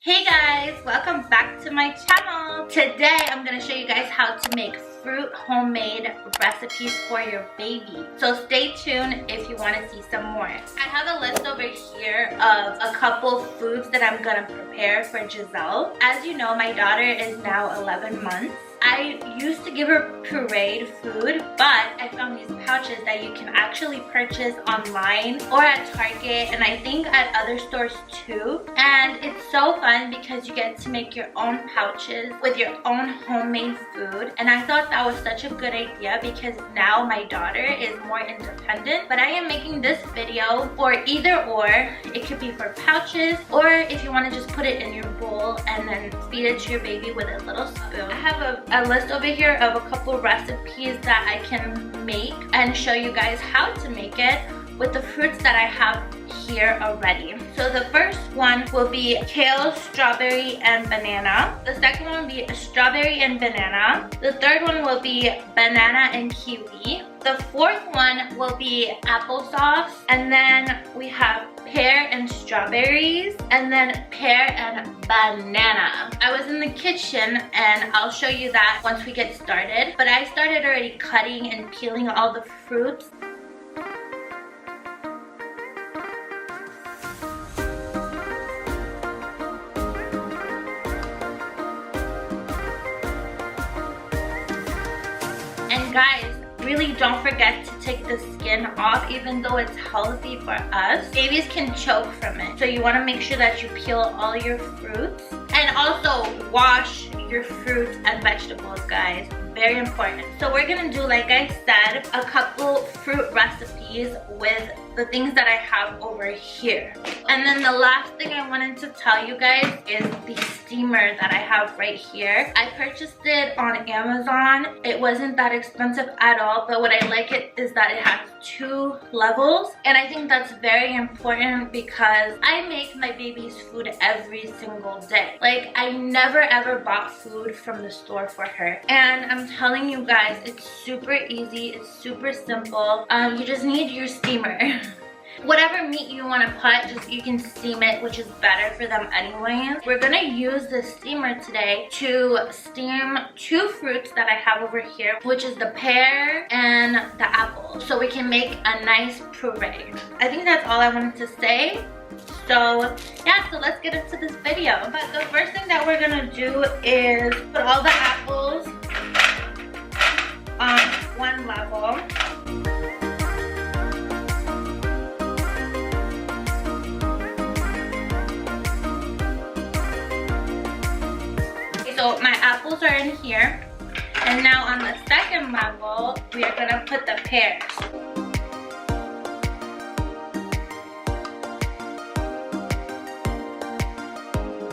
Hey guys, welcome back to my channel. Today I'm going to show you guys how to make fruit homemade recipes for your baby. So stay tuned if you want to see some more. I have a list over here of a couple foods that I'm going to prepare for Giselle. As you know, my daughter is now 11 months. I used to give her pureed food, but I found these pouches that you can actually purchase online or at Target and I think at other stores too. And it's so fun because you get to make your own pouches with your own homemade food. And I thought that was such a good idea because now my daughter is more independent. But I am making this video for either or. It could be for pouches or if you want to just put it in your bowl and then feed it to your baby with a little spoon. I have a list over here of a couple recipes that I can make and show you guys how to make it with the fruits that I have here already. So the first one will be kale, strawberry, and banana. The second one will be strawberry and banana. The third one will be banana and kiwi. The fourth one will be applesauce. And then we have pear and strawberries, and then pear and banana. I was in the kitchen and I'll show you that once we get started. But I started already cutting and peeling all the fruits. And guys, really don't forget to take the skin off, even though it's healthy for us. Babies can choke from it. So you want to make sure that you peel all your fruits. And also wash your fruits and vegetables, guys. Very important. So we're gonna do, like I said, a couple fruit recipes with the things that I have over here. And then the last thing I wanted to tell you guys is the steamer that I have right here. I purchased it on Amazon. It wasn't that expensive at all, but what I like it is that it has 2 levels. And I think that's very important because I make my baby's food every single day. Like, I never ever bought food from the store for her. And I'm telling you guys, it's super easy, it's super simple. You just need your steamer. Whatever meat you want to put, you can steam it, which is better for them anyways. We're gonna use the steamer today to steam 2 fruits that I have over here, which is the pear and the apple, so we can make a nice puree. I think that's all I wanted to say. So yeah, so let's get into this video. But the first thing that we're gonna do is put all the apples on one level. So my apples are in here, and now on the second level we are gonna put the pears.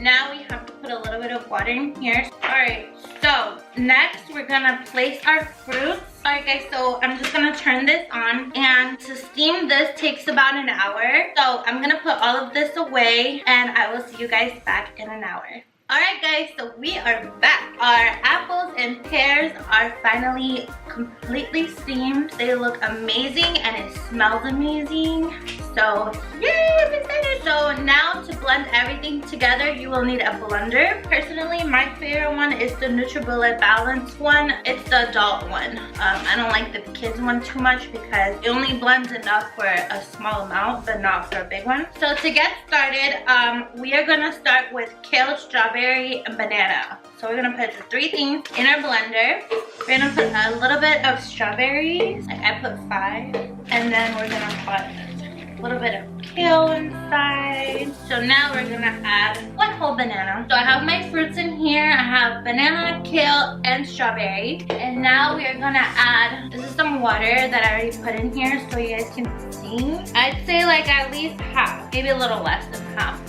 Now we have to put a little bit of water in here. Alright, so next we're gonna place our fruits. Alright guys, so I'm just gonna turn this on, and to steam this takes about an hour. So I'm gonna put all of this away and I will see you guys back in an hour. Alright guys, so we are back. Our apples and pears are finally completely steamed. They look amazing and it smells amazing. So yay, I'm excited. So now to blend everything together, you will need a blender. Personally, my favorite one is the NutriBullet Balance one. It's the adult one. I don't like the kids one too much because it only blends enough for a small amount, but not for a big one. So to get started, we are gonna start with kale, strawberry, and banana. So we're gonna put the 3 things in our blender. We're gonna put a little bit of strawberries. Like I put 5. And then we're gonna put a little bit of kale inside. So now we're gonna add 1 whole banana. So I have my fruits in here. I have banana, kale, and strawberry. And now we are gonna add, this is some water that I already put in here so you guys can see. I'd say like at least half, maybe a little less than half.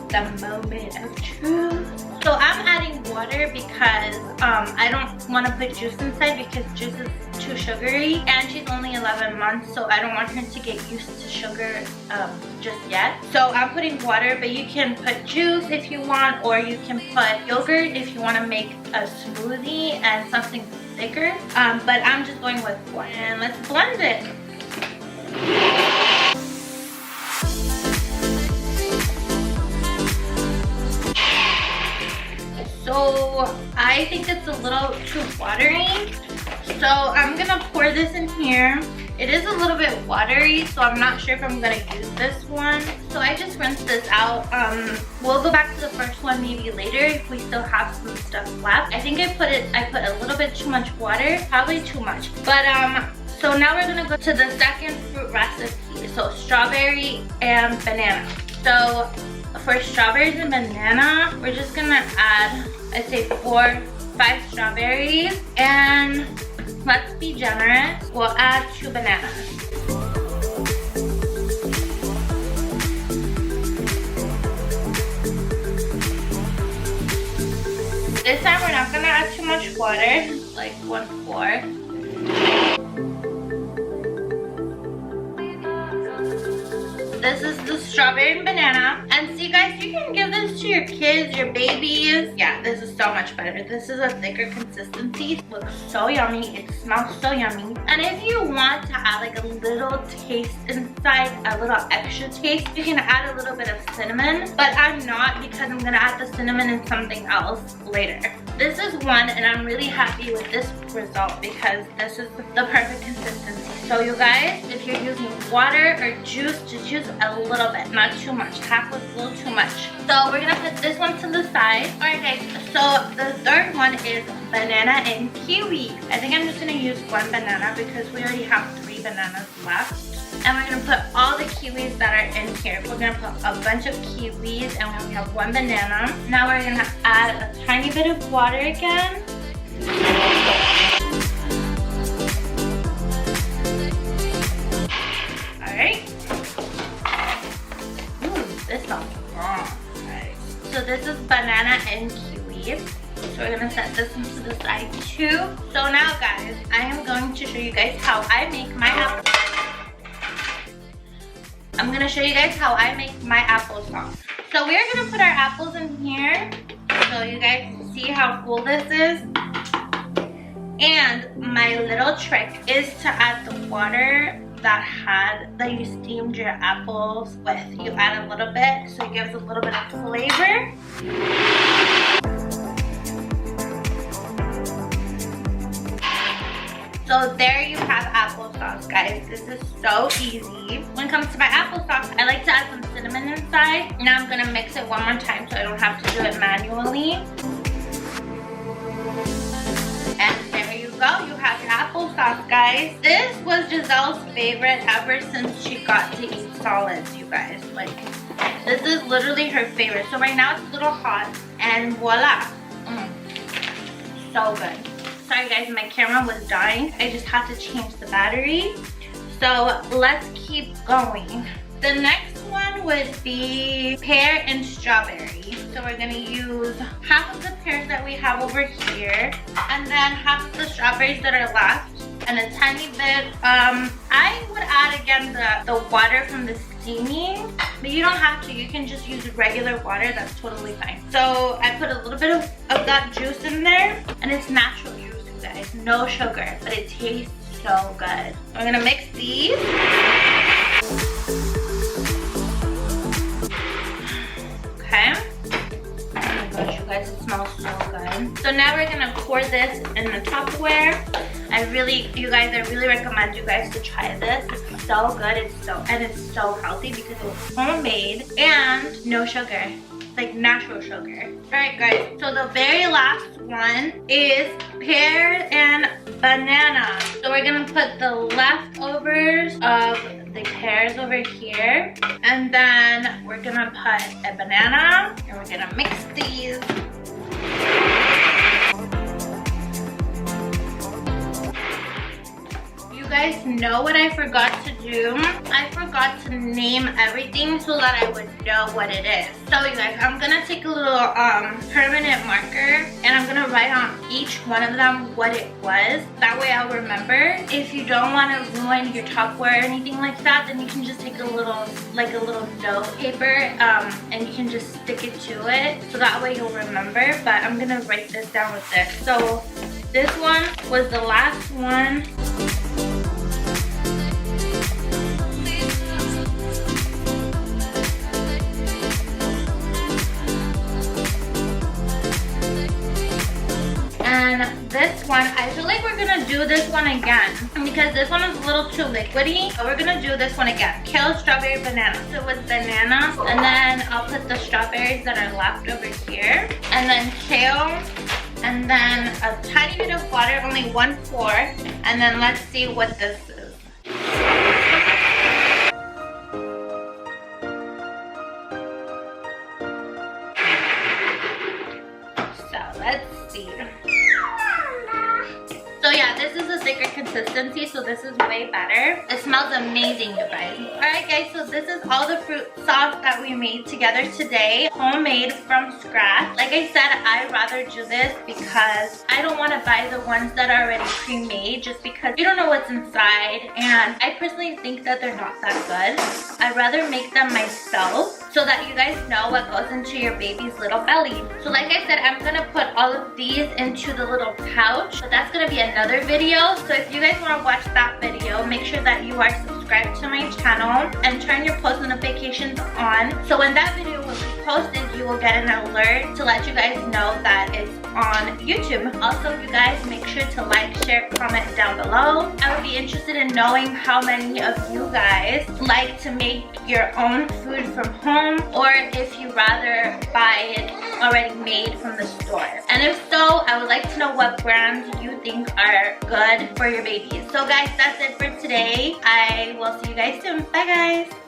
The moment of truth. So I'm adding water because I don't want to put juice inside because juice is too sugary, and she's only 11 months, so I don't want her to get used to sugar just yet. So I'm putting water, but you can put juice if you want, or you can put yogurt if you want to make a smoothie and something thicker. But I'm just going with water, and let's blend it. So I think it's a little too watery. So I'm gonna pour this in here. It is a little bit watery, so I'm not sure if I'm gonna use this one. So I just rinsed this out. We'll go back to the first one maybe later if we still have some stuff left. I think I put a little bit too much water, probably too much. But so now we're gonna go to the second fruit recipe. So strawberry and banana. So for strawberries and banana, we're just gonna add, I'd say 4-5 strawberries, and let's be generous, we'll add 2 bananas. This time we're not gonna add too much water, like 1/4. This is the strawberry and banana. And see guys, you can give this to your kids, your babies. Yeah, this is so much better. This is a thicker consistency. It looks so yummy. It smells so yummy. And if you want to add like a little taste inside, a little extra taste, you can add a little bit of cinnamon. But I'm not, because I'm gonna add the cinnamon in something else later. This is one, and I'm really happy with this result because this is the perfect consistency. So you guys, if you're using water or juice, just use a little bit, not too much. Half was a little too much. So we're gonna put this one to the side. All right guys, so the third one is banana and kiwi. I think I'm just gonna use 1 banana because we already have 3 bananas left. And we're gonna put all the kiwis that are in here. We're gonna put a bunch of kiwis, and we have 1 banana. Now we're gonna add a tiny bit of water again. Alright. Ooh, this smells strong. Alright. So this is banana and kiwi. So we're gonna set this one to the side too. So now guys, I am going to show you guys how I make my apple. I'm gonna show you guys how I make my applesauce. So we're gonna put our apples in here so you guys can see how full this is. And my little trick is to add the water that you steamed your apples with. You add a little bit so it gives a little bit of flavor. So there you have applesauce, guys. This is so easy. When it comes to my applesauce, I like to add some cinnamon inside. Now I'm gonna mix it one more time so I don't have to do it manually. And there you go, you have your applesauce, guys. This was Giselle's favorite ever since she got to eat solids, you guys. Like, this is literally her favorite. So right now it's a little hot, and voila. So good. Sorry guys, my camera was dying. I just had to change the battery. So let's keep going. The next one would be pear and strawberry. So we're gonna use half of the pears that we have over here, and then half of the strawberries that are left, and a tiny bit. I would add again the water from the steaming, but you don't have to. You can just use regular water. That's totally fine. So I put a little bit of that juice in there, and it's natural juice, you guys. No sugar, but it tastes so good. We're gonna mix these. Okay. Oh my gosh, you guys, it smells so good. So now we're gonna pour this in the Tupperware. You guys, I really recommend you guys to try this. It's so good. It's so healthy because it's homemade and no sugar. Like natural sugar. Alright guys, so the very last one is pear and banana. So we're gonna put the leftovers of the pears over here, and then we're gonna put a banana, and we're gonna mix these. You guys know what I forgot to do? I forgot to name everything so that I would know what it is. So you guys, I'm gonna take a little permanent marker, and I'm gonna write on each one of them what it was. That way I'll remember. If you don't want to ruin your Tupperware or anything like that, then you can just take a little note paper and you can just stick it to it, so that way you'll remember. But I'm gonna write this down with this. So this one was the last one. one again because this one is a little too liquidy. So we're gonna do this one again. Kale, strawberry, banana. So with banana, and then I'll put the strawberries that are left over here. And then kale, and then a tiny bit of water, only 1/4. And then let's see what this is. Let's see. So yeah, this is a thicker consistency, so this is way better. It smells amazing, you guys. Alright guys, so this is all the fruit sauce that we made together today. Homemade from scratch. Like I said, I'd rather do this because I don't want to buy the ones that are already pre-made just because you don't know what's inside. And I personally think that they're not that good. I'd rather make them myself so that you guys know what goes into your baby's little belly. So like I said, I'm gonna put all of these into the little pouch, but that's gonna be another video. So if you guys want to watch that video, make sure that you are subscribed to my channel and turn your post notifications on. So when that video will be posted, you will get an alert to let you guys know that it's on YouTube. Also, you guys make sure to like, share, comment down below. I would be interested in knowing how many of you guys like to make your own food from home, or if you rather buy it already made from the store. And if so, I would like to know what brands you think are good for your babies. So guys, that's it for today. I will see you guys soon. Bye guys.